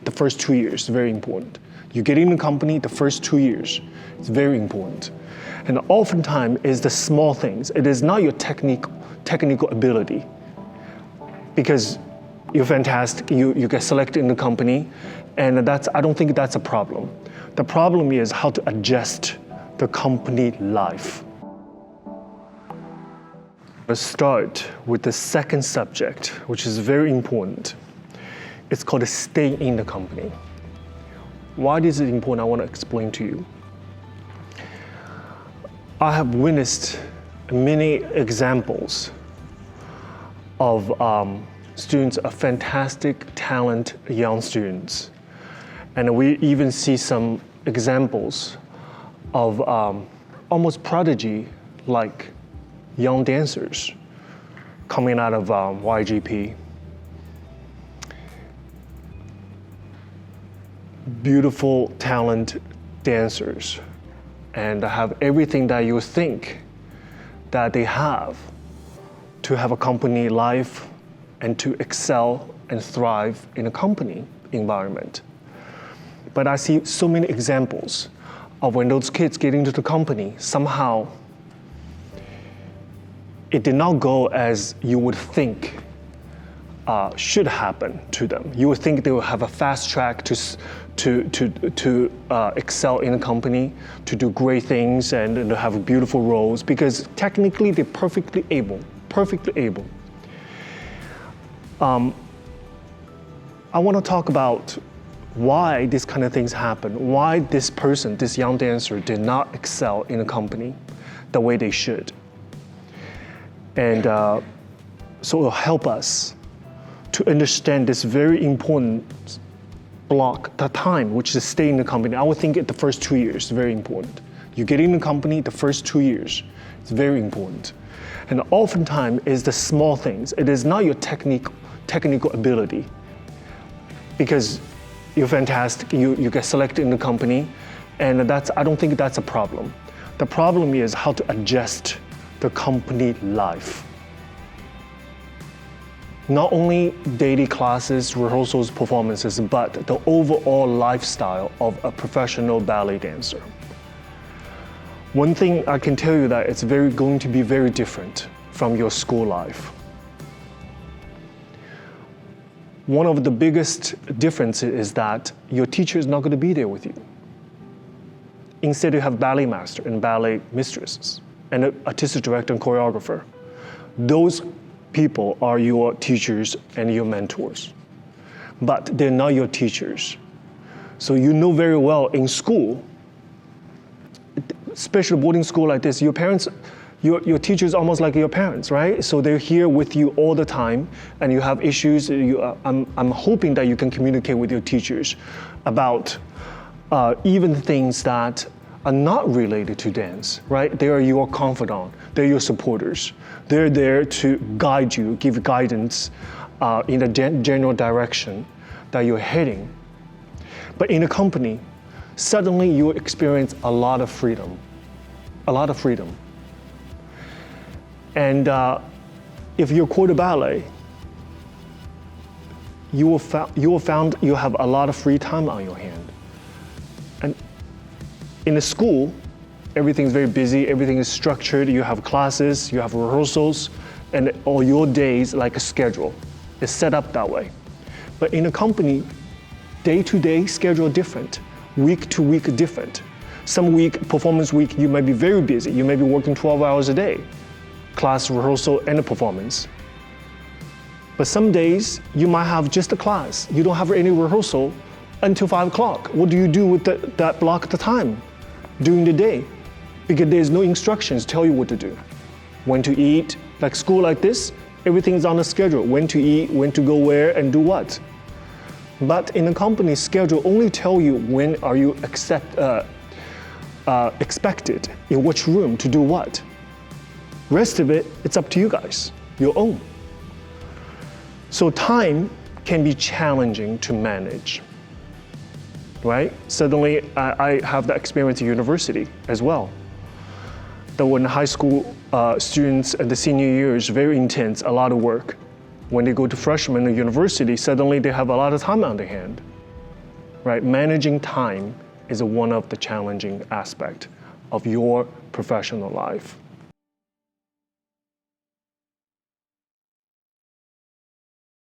the first 2 years is very important. You get in the company, the first 2 years, it's very important. And oftentimes it's the small things. It is not your technical ability, because you're fantastic, you get selected in the company, and I don't think that's a problem. The problem is how to adjust the company life. Let's start with the second subject, which is very important. It's called stay in the company. Why is it important? I want to explain to you. I have witnessed many examples of students, of fantastic, talented young students. And we even see some examples of almost prodigy-like young dancers coming out of YGP. Beautiful, talented dancers, and have everything that you think that they have to have a company life and to excel and thrive in a company environment. But I see so many examples of when those kids get into the company, somehow it did not go as you would think should happen to them. You would think they will have a fast track to excel in a company, to do great things and have beautiful roles, because technically they're perfectly able. I want to talk about why this kind of things happen, why this person, this young dancer, did not excel in a company the way they should. And so it'll help us to understand this very important block, the time, which is stay in the company. I would think the first 2 years is very important. You get in the company, the first 2 years, it's very important. And oftentimes it's the small things. It is not your technical ability, because you're fantastic, you get selected in the company, and I don't think that's a problem. The problem is how to adjust the company life. Not only daily classes, rehearsals, performances, but the overall lifestyle of a professional ballet dancer. One thing I can tell you that it's going to be very different from your school life. One of the biggest differences is that your teacher is not going to be there with you. Instead, you have ballet master and ballet mistresses and an artistic director and choreographer. Those people are your teachers and your mentors, but they're not your teachers. So you know very well in school, especially boarding school like this, your parents, your teachers almost like your parents, right? So they're here with you all the time, and you have issues. I'm hoping that you can communicate with your teachers about even things that are not related to dance, right? They are your confidant, they're your supporters. They're there to guide you, give guidance in the general direction that you're heading. But in a company, suddenly you experience a lot of freedom. And if you're quarter ballet, you will find you have a lot of free time on your hand. And in the school, everything's very busy, everything is structured, you have classes, you have rehearsals, and all your days like a schedule. It's set up that way. But in a company, day-to-day schedule different, week-to-week different. Some week, performance week, you might be very busy. You may be working 12 hours a day, class, rehearsal, and a performance. But some days, you might have just a class. You don't have any rehearsal until 5 o'clock. What do you do with that block of the time during the day? Because there's no instructions tell you what to do. When to eat, like school like this, everything's on a schedule. When to eat, when to go where, and do what. But in a company, schedule only tell you when are you expected, in which room to do what. Rest of it, it's up to you guys, your own. So time can be challenging to manage, right? Suddenly, I have that experience at university as well. That when high school students at the senior year is very intense, a lot of work. When they go to freshman at university, suddenly they have a lot of time on their hand. right? Managing time is one of the challenging aspects of your professional life.